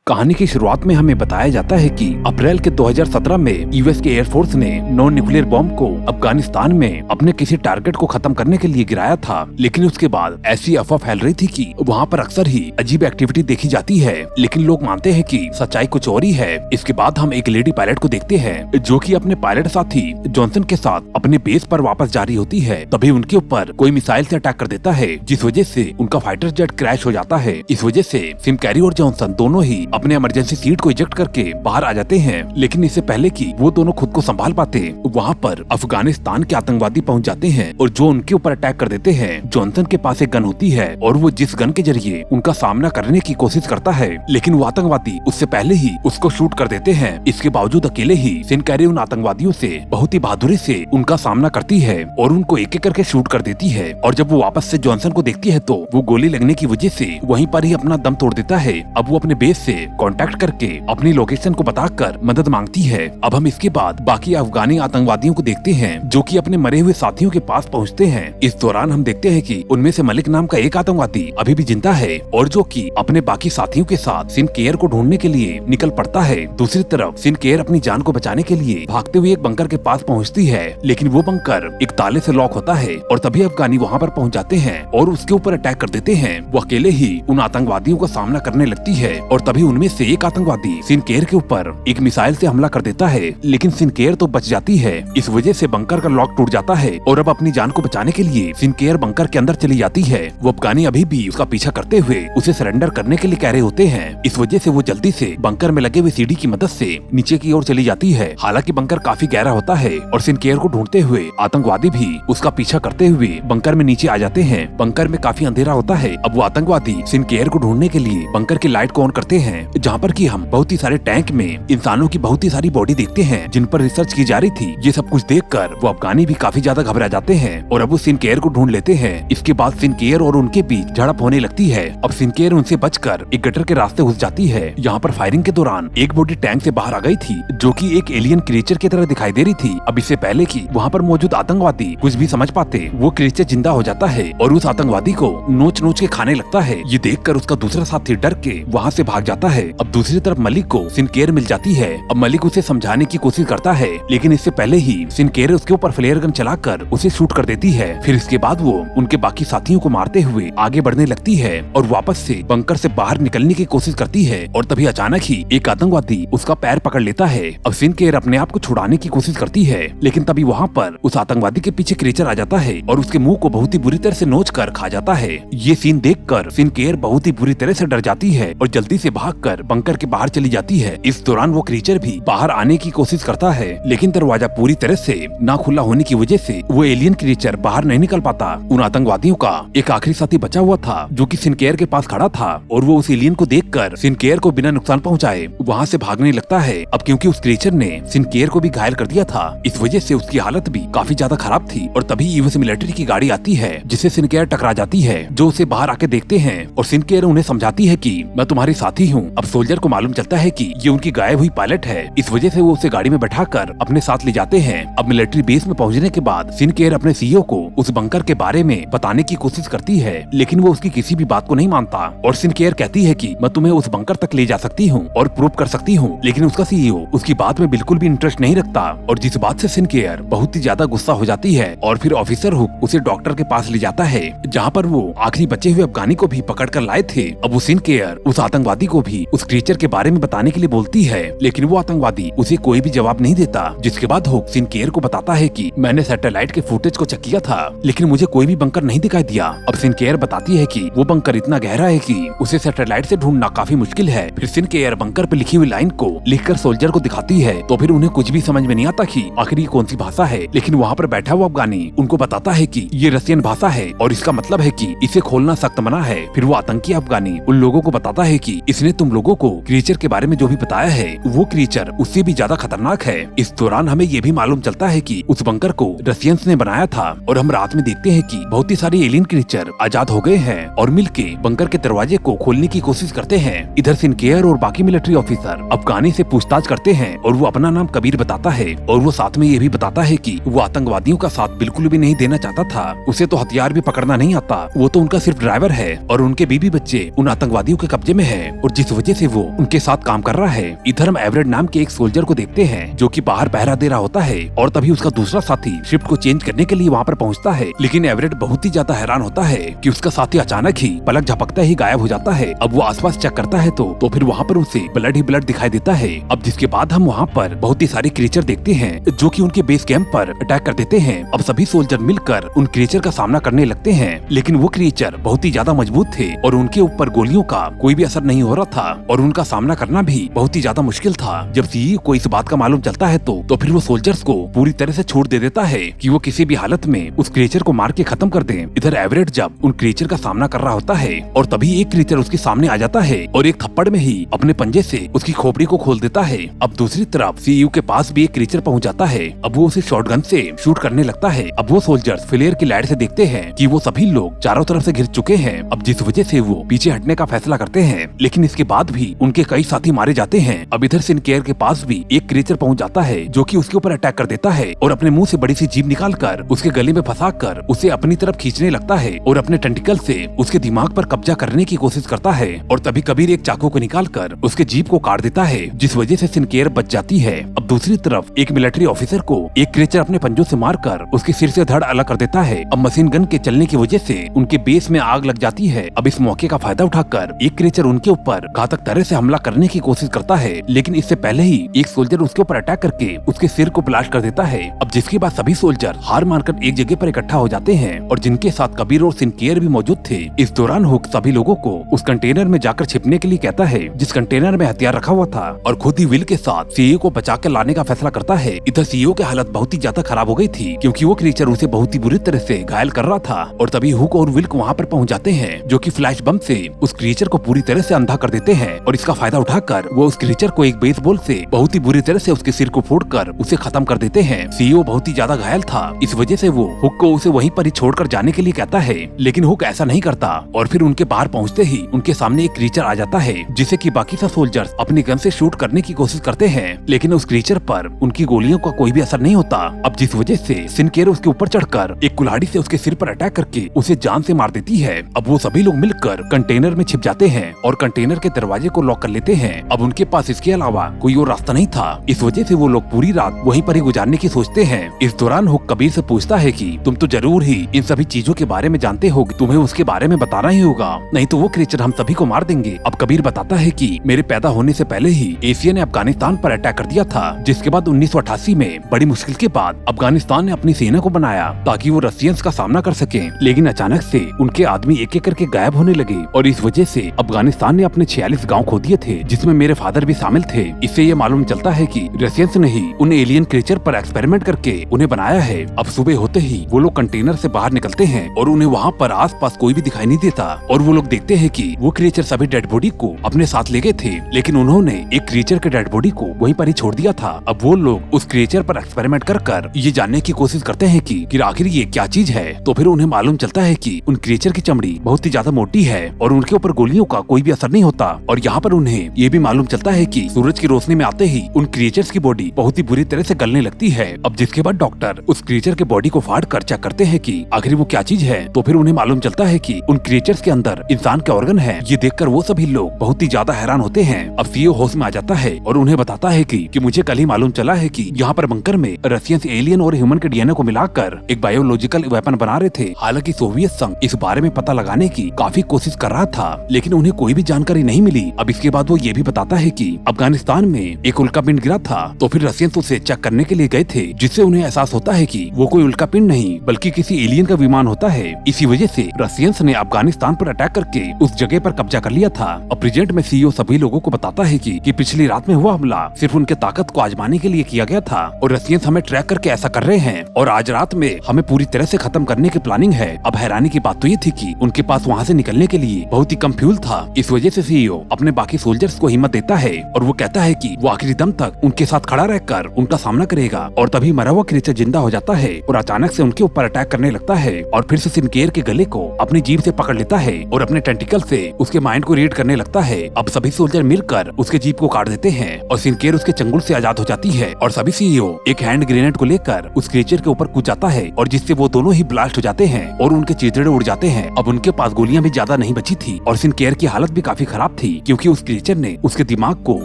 कहानी की शुरुआत में हमें बताया जाता है कि अप्रैल के 2017 में यूएस के एयरफोर्स ने नॉन न्यूक्लियर बॉम्ब को अफगानिस्तान में अपने किसी टारगेट को खत्म करने के लिए गिराया था। लेकिन उसके बाद ऐसी अफवाह फैल रही थी कि वहाँ पर अक्सर ही अजीब एक्टिविटी देखी जाती है, लेकिन लोग मानते हैं कि सच्चाई कुछ और ही है। इसके बाद हम एक लेडी पायलट को देखते हैं जो कि अपने पायलट साथी जॉनसन के साथ अपने बेस पर वापस जा रही होती है। तभी उनके ऊपर कोई मिसाइल से अटैक कर देता है, जिस वजह से उनका फाइटर जेट क्रैश हो जाता है। इस वजह से सिम कैरी और जॉनसन दोनों ही अपने इमरजेंसी सीट को इजेक्ट करके बाहर आ जाते हैं। लेकिन इससे पहले कि वो दोनों खुद को संभाल पाते, वहाँ पर अफगानिस्तान के आतंकवादी पहुँच जाते हैं और जो उनके ऊपर अटैक कर देते हैं। जॉनसन के पास एक गन होती है और वो जिस गन के जरिए उनका सामना करने की कोशिश करता है, लेकिन वो आतंकवादी उससे पहले ही उसको शूट कर देते हैं। इसके बावजूद अकेले ही सिम कैरी उन आतंकवादियों से बहुत ही बहादुरी से उनका सामना करती है और उनको एक एक करके शूट कर देती है। और जब वो वापस से जॉनसन को देखती है तो वो गोली लगने की वजह से वहीं पर ही अपना दम तोड़ देता है। अब वो अपने बेस से कांटेक्ट करके अपनी लोकेशन को बताकर मदद मांगती है। अब हम इसके बाद बाकी अफगानी आतंकवादियों को देखते हैं जो कि अपने मरे हुए साथियों के पास पहुंचते हैं। इस दौरान हम देखते हैं कि उनमें से मलिक नाम का एक आतंकवादी अभी भी जिंदा है और जो कि अपने बाकी साथियों के साथ सिन केयर को ढूंढने के लिए निकल पड़ता है। दूसरी तरफ सिन केयर अपनी जान को बचाने के लिए भागते हुए एक बंकर के पास पहुँचती है, लेकिन वो बंकर एक ताले से लॉक होता है और तभी अफगानी वहाँ पर पहुँच जाते हैं और उसके ऊपर अटैक कर देते हैं। वो अकेले ही उन आतंकवादियों का सामना करने लगती है और तभी उनमें से एक आतंकवादी सिन केयर के ऊपर एक मिसाइल से हमला कर देता है, लेकिन सिन केयर तो बच जाती है। इस वजह से बंकर का लॉक टूट जाता है और अब अपनी जान को बचाने के लिए सिन केयर बंकर के अंदर चली जाती है। वो अफगानी अभी भी उसका पीछा करते हुए उसे सरेंडर करने के लिए कह रहे होते हैं। इस वजह से वो जल्दी से बंकर में लगे हुए सीढ़ी की मदद से नीचे की ओर चली जाती है। हालांकि बंकर काफी गहरा होता है और सिन केयर को ढूंढते हुए आतंकवादी भी उसका पीछा करते हुए बंकर में नीचे आ जाते हैं। बंकर में काफी अंधेरा होता है। अब वो आतंकवादी सिन केयर को ढूंढने के लिए बंकर की लाइट को ऑन करते हैं, जहाँ पर कि हम बहुत ही सारे टैंक में इंसानों की बहुत ही सारी बॉडी देखते हैं जिन पर रिसर्च की जा रही थी। ये सब कुछ देखकर वो अफगानी भी काफी ज्यादा घबरा जाते हैं और अब वो सिन केयर को ढूंढ लेते हैं। इसके बाद सिन केयर और उनके बीच झड़प होने लगती है। अब सिन केयर उनसे बचकर एक गटर के रास्ते घुस जाती है। यहाँ पर फायरिंग के दौरान एक बॉडी टैंक से बाहर आ गई थी जो कि एक एलियन क्रिएचर की तरह दिखाई दे रही थी। अब इससे पहले कि वहाँ पर मौजूद आतंकवादी कुछ भी समझ पाते, वो क्रिएचर जिंदा हो जाता है और उस आतंकवादी को नोच नोच के खाने लगता है। ये देखकर उसका दूसरा साथी डर के वहाँ से भाग जाता है। अब दूसरी तरफ मलिक को सिन केयर मिल जाती है। अब मलिक उसे समझाने की कोशिश करता है, लेकिन इससे पहले ही सिन केयर उसके ऊपर फ्लेयर गन चलाकर उसे शूट कर देती है। फिर इसके बाद वो उनके बाकी साथियों को मारते हुए आगे बढ़ने लगती है और वापस से बंकर से बाहर निकलने की कोशिश करती है और तभी अचानक ही एक आतंकवादी उसका पैर पकड़ लेता है। अब सिन केयर अपने आप को छुड़ाने की कोशिश करती है, लेकिन तभी वहाँ पर उस आतंकवादी के पीछे क्रिएचर आ जाता है और उसके मुंह को बहुत ही बुरी तरह से नोच कर खा जाता है। ये सीन देखकर सिन केयर बहुत ही बुरी तरह से डर जाती है और जल्दी से भागकर बंकर के बाहर चली जाती है। इस दौरान वो क्रिएचर भी बाहर आने की कोशिश करता है, लेकिन दरवाजा पूरी तरह से ना खुला होने की वजह से वो एलियन क्रिएचर बाहर नहीं निकल पाता। उन आतंकवादियों का एक आखिरी साथी बचा हुआ था जो कि सिन केयर के पास खड़ा था और वो उस एलियन को देखकर सिन केयर को बिना नुकसान पहुंचाए वहां से भागने लगता है। अब क्योंकि उस क्रिएचर ने सिन केयर को भी घायल कर दिया था, इस वजह से उसकी हालत भी काफी ज्यादा खराब थी और तभी यूएस मिलिट्री की गाड़ी आती है जिससे सिन केयर टकरा जाती है, जो उसे बाहर आके देखते हैं और सिन केयर उन्हें समझाती है कि मैं तुम्हारी साथी हूँ। अब सोल्जर को मालूम चलता है कि ये उनकी गायब हुई पायलट है, इस वजह से वो उसे गाड़ी में बैठाकर अपने साथ ले जाते हैं। अब मिलिट्री बेस में पहुंचने के बाद सिन केयर अपने सीईओ को उस बंकर के बारे में बताने की कोशिश करती है, लेकिन वो उसकी किसी भी बात को नहीं मानता और सिन केयर कहती है कि मैं तुम्हें उस बंकर तक ले जा सकती हूँ और प्रूव कर सकती हूँ, लेकिन उसका सीईओ उसकी बात में बिल्कुल भी इंटरेस्ट नहीं रखता और जिस बात से सिन केयर बहुत ही ज्यादा गुस्सा हो जाती है और फिर ऑफिसर हुक उसे डॉक्टर के पास ले जाता है जहाँ पर वो आखिरी बचे हुए अफगानी को भी पकड़ कर लाए थे। अब वो सिन केयर उस आतंकवादी को भी उस क्रिएचर के बारे में बताने के लिए बोलती है, लेकिन वो आतंकवादी उसे कोई भी जवाब नहीं देता। जिसके बाद हुक सिन केयर को बताता है कि मैंने सैटेलाइट के फुटेज को चेक किया था, लेकिन मुझे कोई भी बंकर नहीं दिखाई दिया। अब सिन केयर बताती है कि वो बंकर इतना गहरा है कि उसे सैटेलाइट से ढूंढना काफी मुश्किल है। फिर सिन केयर बंकर पे लिखी हुई लाइन को लिखकर सोल्जर को दिखाती है, तो फिर उन्हें कुछ भी समझ में नहीं आता कि आखिर ये कौन सी भाषा है, लेकिन वहाँ पर बैठा हुआ अफगानी उनको बताता है कि ये रसियन भाषा है और इसका मतलब है कि इसे खोलना सख्त मना है। फिर वो आतंकी अफगानी उन लोगों को बताता है कि इसने तुम लोगों को क्रिएचर के बारे में जो भी बताया है वो क्रिएचर उससे भी ज्यादा खतरनाक है। इस दौरान हमें ये भी मालूम चलता है कि उस बंकर को रसियंस ने बनाया था और हम रात में देखते हैं कि बहुत ही सारे एलियन क्रिएचर आजाद हो गए हैं और मिलके बंकर के दरवाजे को खोलने की कोशिश करते हैं। इधर सिन केयर और बाकी मिलिट्री ऑफिसर अफगानी से पूछताछ करते हैं और वो अपना नाम कबीर बताता है और वो साथ में ये भी बताता है कि वो आतंकवादियों का साथ बिल्कुल भी नहीं देना चाहता था, उसे तो हथियार भी पकड़ना नहीं आता, वो तो उनका सिर्फ ड्राइवर है और उनके बीबी बच्चे उन आतंकवादियों के कब्जे में है और जिस वजह से वो उनके साथ काम कर रहा है। इधर हम एवरेट नाम के एक सोल्जर को देखते हैं जो कि बाहर पहरा दे रहा होता है और तभी उसका दूसरा साथी शिफ्ट को चेंज करने के लिए वहाँ पर पहुँचता है। लेकिन एवरेट बहुत ही ज्यादा हैरान होता है कि उसका साथी अचानक ही पलक झपकता ही गायब हो जाता है। अब वो आसपास चेक करता है तो फिर वहाँ पर उसे ब्लड ही ब्लड दिखाई देता है। अब जिसके बाद हम वहाँ पर बहुत ही सारे क्रिएचर देखते हैं जो कि उनके बेस कैंप पर अटैक कर देते हैं। अब सभी सोल्जर मिलकर उन क्रिएचर का सामना करने लगते हैं, लेकिन वो क्रिएचर बहुत ही ज्यादा मजबूत थे और उनके ऊपर गोलियों का कोई भी असर नहीं हो रहा था और उनका सामना करना भी बहुत ही ज्यादा मुश्किल था। जब सीईओ को इस बात का मालूम चलता है तो फिर वो सोल्जर्स को पूरी तरह से छूट दे देता है कि वो किसी भी हालत में उस क्रिएचर को मार के खत्म कर दें। इधर एवरेट जब उन क्रिएचर का सामना कर रहा होता है और तभी एक क्रिएचर उसके सामने आ जाता है और एक थप्पड़ में ही अपने पंजे से उसकी खोपड़ी को खोल देता है। अब दूसरी तरफ सीईओ के पास भी एक क्रिएचर पहुंच जाता है। अब वो उसे शॉटगन से शूट करने लगता है। अब वो सोल्जर्स फ्लेयर की लाइट से देखते हैं कि वो सभी लोग चारों तरफ से घिर चुके हैं। अब जिस वजह से वो पीछे हटने का फैसला करते हैं, लेकिन इसके बाद भी उनके कई साथी मारे जाते हैं। अब इधर सिनकेयर के पास भी एक क्रिएचर पहुंच जाता है जो कि उसके ऊपर अटैक कर देता है और अपने मुंह से बड़ी सी जीभ निकालकर उसके गले में फंसाकर उसे अपनी तरफ खींचने लगता है और अपने टेंटिकल से उसके दिमाग पर कब्जा करने की कोशिश करता है। और तभी कबीर एक चाकू को निकालकर उसके जीभ को काट देता है, जिस वजह से सिनकेयर बच जाती है। अब दूसरी तरफ एक मिलिट्री ऑफिसर को एक क्रिएचर अपने पंजों से मारकर उसके सिर से धड़ अलग कर देता है। अब मशीन गन के चलने की वजह से उनके बेस में आग लग जाती है। अब इस मौके का फायदा उठाकर एक क्रिएचर उनके ऊपर घातक तरह से हमला करने की कोशिश करता है, लेकिन इससे पहले ही एक सोल्जर उसके ऊपर अटैक करके उसके सिर को ब्लास्ट कर देता है। अब जिसके बाद सभी सोल्जर हार मारकर एक जगह पर इकट्ठा हो जाते हैं और जिनके साथ कबीर और सिनकेयर भी मौजूद थे। इस दौरान हुक सभी लोगों को उस कंटेनर में जाकर छिपने के लिए कहता है जिस कंटेनर में हथियार रखा हुआ था और खुद ही विल के साथ सीईओ को बचा कर लाने का फैसला करता है। इधर सीईओ की हालत बहुत ही ज्यादा खराब हो गई थी क्योंकि वो क्रिएचर उसे बहुत ही बुरी तरह से घायल कर रहा था और तभी हुक और विल वहाँ पर पहुँच जाते हैं जो कि फ्लैश बम से उस क्रिएचर को पूरी तरह से अंधा कर देते हैं और इसका फायदा उठाकर वो उस क्रिएचर को एक बेसबॉल से बहुत ही बुरी तरह से उसके सिर को फोड़कर उसे खत्म कर देते हैं। सीईओ बहुत ही ज्यादा घायल था, इस वजह से वो हुक को उसे वहीं पर ही छोड़कर जाने के लिए कहता है, लेकिन हुक ऐसा नहीं करता और फिर उनके बाहर पहुंचते ही उनके सामने एक क्रिएचर आ जाता है जिसे कि बाकी सब सोल्जर्स अपनी गन से शूट करने की कोशिश करते हैं, लेकिन उस क्रिएचर पर उनकी गोलियों का कोई भी असर नहीं होता। अब जिस वजह से सिनकेयर उसके ऊपर चढ़कर एक कुल्हाड़ी से उसके सिर पर अटैक करके उसे जान से मार देती है। अब वो सभी लोग मिलकर कंटेनर में छिप जाते हैं और कंटेनर के दरवाजे को लॉक कर लेते हैं। अब उनके पास इसके अलावा कोई और रास्ता नहीं था, इस वजह से वो लोग पूरी रात वहीं पर ही गुजारने की सोचते हैं। इस दौरान हुक कबीर से पूछता है कि तुम तो जरूर ही इन सभी चीजों के बारे में जानते होगे, तुम्हें उसके बारे में बताना ही होगा, नहीं तो वो क्रिएचर हम सभी को मार देंगे। अब कबीर बताता है कि मेरे पैदा होने से पहले ही एशिया ने अफगानिस्तान पर अटैक कर दिया था, जिसके बाद 1988 में बड़ी मुश्किल के बाद अफगानिस्तान ने अपनी सेना को बनाया ताकि वो रशियंस का सामना कर सके, लेकिन अचानक से उनके आदमी एक एक करके गायब होने लगे और इस वजह से अफगानिस्तान ने अपने 46 गाँव खो दिए थे, जिसमें मेरे फादर भी शामिल थे। इससे ये मालूम चलता है कि रशियंस ने ही उन एलियन क्रिएचर पर एक्सपेरिमेंट करके उन्हें बनाया है। अब सुबह होते ही वो लोग कंटेनर से बाहर निकलते हैं और उन्हें वहाँ पर आसपास कोई भी दिखाई नहीं देता और वो लोग देखते हैं कि वो क्रिएचर सभी डेड बॉडी को अपने साथ ले गए थे, लेकिन उन्होंने एक क्रिएचर के डेड बॉडी को वहीं पर ही छोड़ दिया था। अब वो लोग उस क्रिएचर पर एक्सपेरिमेंट कर ये जानने की कोशिश करते हैं कि आखिर ये क्या चीज है। तो फिर उन्हें मालूम चलता है कि उन क्रिएचर की चमड़ी बहुत ही ज्यादा मोटी है और उनके ऊपर गोलियों का कोई भी असर नहीं होता। और यहाँ पर उन्हें ये भी मालूम चलता है कि सूरज की रोशनी में आते ही उन क्रिएचर्स की बॉडी बहुत ही बुरी तरह से गलने लगती है। अब जिसके बाद डॉक्टर उस क्रिएचर के बॉडी को फाड़ कर चेक करते हैं कि आखिर वो क्या चीज है। तो फिर उन्हें मालूम चलता है कि उन क्रिएचर्स के अंदर इंसान के ऑर्गन है। ये देखकर वो सभी लोग बहुत ही ज्यादा हैरान होते हैं। अब सीईओ होश में आ जाता है और उन्हें बताता है कि मुझे कल ही मालूम चला है कि यहाँ पर बंकर में रशियंस एलियन और ह्यूमन के डीएनए को मिलाकर एक बायोलॉजिकल वेपन बना रहे थे। हालांकि सोवियत संघ इस बारे में पता लगाने की काफी कोशिश कर रहा था, लेकिन उन्हें कोई भी जानकारी नहीं मिली। अब इसके बाद वो ये भी बताता है कि अफगानिस्तान में एक उल्का पिंड गिरा था, तो फिर रशियंस उसे चेक करने के लिए गए थे, जिससे उन्हें एहसास होता है कि वो कोई उल्का पिंड नहीं बल्कि किसी एलियन का विमान होता है। इसी वजह से रशियंस ने अफगानिस्तान पर अटैक करके उस जगह पर कब्जा कर लिया था। अब प्रेजेंट में सीईओ सभी लोगों को बताता है कि पिछली रात में हुआ हमला सिर्फ उनके ताकत को आजमाने के लिए किया गया था और रशियंस हमें ट्रैक करके ऐसा कर रहे हैं और आज रात में हमें पूरी तरह से खत्म करने की प्लानिंग है। अब हैरानी की बात तो ये थी कि उनके पास वहाँ से निकलने के लिए बहुत ही कम फ्यूल था। इस वजह से सीईओ अपने बाकी सोल्जर्स को हिम्मत देता है और वो कहता है कि वो आखिरी दम तक उनके साथ खड़ा रहकर उनका सामना करेगा। और तभी मरा हुआ क्रिएचर जिंदा हो जाता है और अचानक से उनके ऊपर अटैक करने लगता है और फिर से सिनकेयर के गले को अपनी जीभ से पकड़ लेता है और अपने टेंटिकल से उसके माइंड को रीड करने लगता है। अब सभी सोल्जर मिलकर उसके जीभ को काट देते हैं और सिनकेयर उसके चंगुल से आजाद हो जाती है और सभी सीईओ एक हैंड ग्रेनेड को लेकर उस क्रिएचर के ऊपर कूद जाता है और जिससे वो दोनों ही ब्लास्ट हो जाते हैं और उनके चीथड़े उड़ जाते हैं। अब उनके पास गोलियां भी ज्यादा नहीं बची थी और सिनकेयर की हालत भी काफी खराब थी क्योंकि उस क्रिएचर ने उसके दिमाग को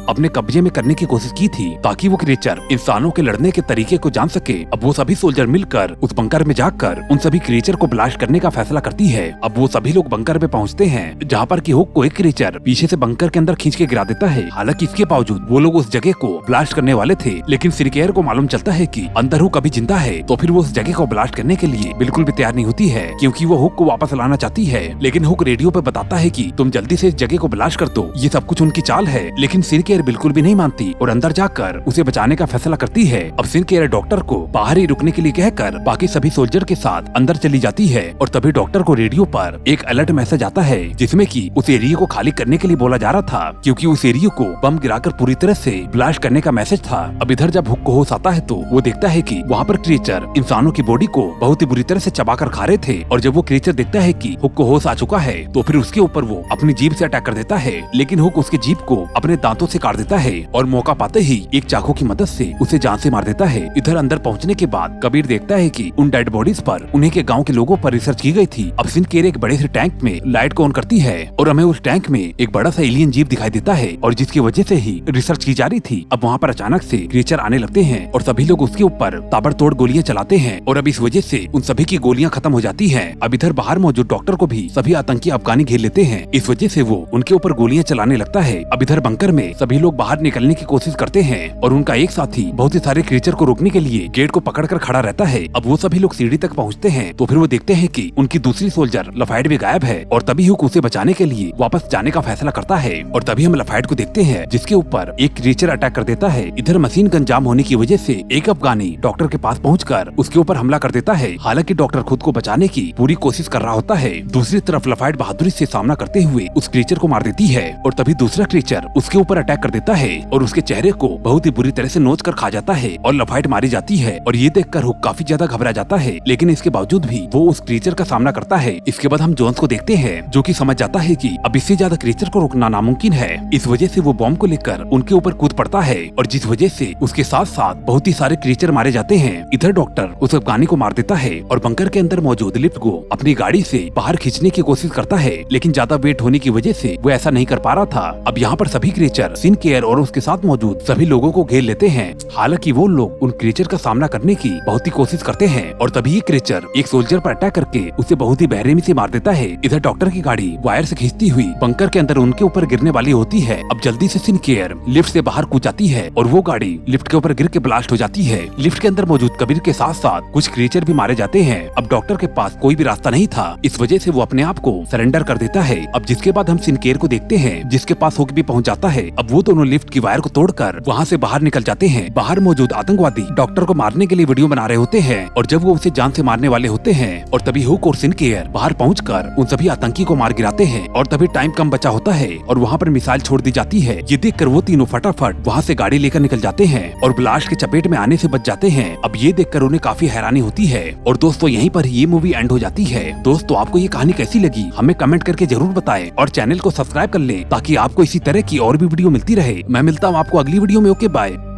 अपने कब्जे में करने की कोशिश की थी ताकि वो क्रिएचर इंसानों के लड़ने के तरीके को जान सके। अब वो सभी सोल्जर मिलकर उस बंकर में जाकर उन सभी क्रिएचर को ब्लास्ट करने का फैसला करती है। अब वो सभी लोग बंकर में पहुंचते हैं जहां पर कि हुक को एक क्रिएचर पीछे से बंकर के अंदर खींच के गिरा देता है। हालांकि इसके बावजूद वो लोग उस जगह को ब्लास्ट करने वाले थे, लेकिन सिनकेयर को मालूम चलता है कि अंदर हुक अभी जिंदा है, तो फिर वो उस जगह को ब्लास्ट करने के लिए बिल्कुल भी तैयार नहीं होती है क्योंकि वो हुक को वापस लाना चाहती है। लेकिन हुक रेडियो पे बताता है कि तुम जल्दी से इस जगह को ब्लास्ट कर दो, ये सब कुछ उनकी चाल है। लेकिन सिनकेयर बिल्कुल भी नहीं मानती और अंदर जाकर उसे बचाने का फैसला करती है। अब सिनकेयर डॉक्टर को बाहर ही रुकने के लिए कहकर बाकी सभी सोल्जर के साथ अंदर चली जाती है और तभी डॉक्टर को रेडियो पर एक अलर्ट मैसेज आता है जिसमें कि उस एरिया को खाली करने के लिए बोला जा रहा था क्योंकि उस एरिया को बम गिराकर पूरी तरह से ब्लास्ट करने का मैसेज था। अब इधर जब हुक को होश आता है तो वो देखता है कि वहाँ पर क्रिएचर इंसानों की बॉडी को बहुत ही बुरी तरह से चबाकर खा रहे थे और जब वो क्रिएचर देखता है कि हुक को होश आ चुका है तो फिर उसके ऊपर वो अपनी जीभ से अटैक कर देता है। लेकिन हुक उसकी जीभ को अपने दांतों से काट देता है और मौका पाते ही एक चाकू की मदद से उसे जान से मार देता है। इधर अंदर पहुंचने के बाद कबीर देखता है कि उन डेड बॉडीज पर उन्हीं के गांव के लोगों पर रिसर्च की गई थी। अब सिनकेयर एक बड़े से टैंक में लाइट को ऑन करती है और हमें उस टैंक में एक बड़ा सा एलियन जीव दिखाई देता है और जिसकी वजह से ही रिसर्च की जा रही थी। अब वहाँ पर अचानक से क्रिएचर आने लगते हैं और सभी लोग उसके ऊपर ताबड़तोड़ गोलियां चलाते हैं और अब इस वजह से उन सभी की गोलियां खत्म हो जाती हैं। अब इधर बाहर मौजूद डॉक्टर को भी सभी आतंकी अफगानी घेर लेते हैं, इस वजह से वो उनके ऊपर गोलियां चलाने लगता है। अब इधर बंकर में सभी लोग बाहर निकलने की कोशिश करते हैं और उनका एक साथी बहुत ही सारे क्रिएचर को रोकने के लिए गेट को पकड़कर खड़ा रहता है। अब वो सभी लोग सीढ़ी तक पहुंचते हैं तो फिर वो देखते हैं कि उनकी दूसरी सोल्जर लफाइट भी गायब है और तभी हुक उसे बचाने के लिए वापस जाने का फैसला करता है और तभी हम लफाइट को देखते हैं जिसके ऊपर एक क्रिएचर अटैक कर देता है। इधर मशीन गन जाम होने की वजह से एक अफगानी डॉक्टर के पास पहुंचकर उसके ऊपर हमला कर देता है। हालांकि डॉक्टर खुद को बचाने की पूरी कोशिश कर रहा होता है। दूसरी तरफ लफाइट बहादुरी से सामना करते हुए उस क्रिएचर को मार देती है और तभी दूसरा क्रिएचर उसके ऊपर अटैक कर देता है और उसके चेहरे को बहुत ही बुरी तरह से नोच कर खा जाता है और लफाइट मारी जाती है और ये देखकर हुक काफी ज्यादा घबरा जाता है, लेकिन इसके बावजूद भी वो उस क्रिएचर का सामना करता है। इसके बाद हम जोन्स को देखते हैं जो कि समझ जाता है कि अब इससे ज्यादा क्रिएचर को रोकना नामुमकिन है। इस वजह से वो बॉम्ब को लेकर उनके ऊपर कूद पड़ता है और जिस वजह से उसके साथ साथ बहुत ही सारे क्रिएचर मारे जाते हैं। इधर डॉक्टर उस अफगानी को मार देता है और बंकर के अंदर मौजूद लिफ्ट को अपनी गाड़ी से बाहर खींचने की कोशिश करता है, लेकिन ज्यादा वेट होने की वजह से वो ऐसा नहीं कर पा रहा था। अब यहाँ पर सभी क्रिएचर सिनकेयर और उसके साथ मौजूद सभी लोगों को घेर लेते हैं। हालांकि वो लोग उन क्रिएचर का सामना करने की बहुत ही कोशिश करते हैं और तभी ये क्रिएचर एक सोल्जर पर अटैक करके उसे बहुत ही बेरहमी से मार देता है। इधर डॉक्टर की गाड़ी वायर से खींचती हुई बंकर के अंदर उनके ऊपर गिरने वाली होती है। अब जल्दी से सिनकेयर लिफ्ट से बाहर कूद जाती है और वो गाड़ी लिफ्ट के ऊपर गिर के ब्लास्ट हो जाती है। लिफ्ट के अंदर मौजूद कबीर के साथ साथ कुछ क्रिएचर भी मारे जाते हैं। अब डॉक्टर के पास कोई भी रास्ता नहीं था, इस वजह से वो अपने आप को सरेंडर कर देता है। अब जिसके बाद हम सिनकेयर को देखते हैं जिसके पास हुक भी पहुंच जाता है। अब वो दोनों लिफ्ट की वायर को तोड़कर वहाँ से बाहर निकल जाते हैं। बाहर मौजूद आतंकवादी डॉक्टर को मारने के लिए वीडियो बना रहे होते हैं और जब वो उसे जान से मारने वाले होते हैं और तभी हुक और सिनकेयर बाहर पहुंचकर उन सभी आतंकी को मार गिराते हैं और तभी टाइम कम बचा होता है और वहाँ पर मिसाइल छोड़ दी जाती है। ये देखकर वो तीनों फटाफट वहाँ से गाड़ी लेकर निकल जाते हैं और ब्लास्ट के चपेट में आने से बच जाते हैं। अब ये देखकर उन्हें काफी हैरानी होती है और दोस्तों यहीं पर ये मूवी एंड हो जाती है। दोस्तों आपको ये कहानी कैसी लगी हमें कमेंट करके जरूर बताएं और चैनल को सब्सक्राइब कर लें ताकि आपको इसी तरह की और भी वीडियो मिलती रहे। मैं मिलता हूँ आपको अगली वीडियो में। Okay bye.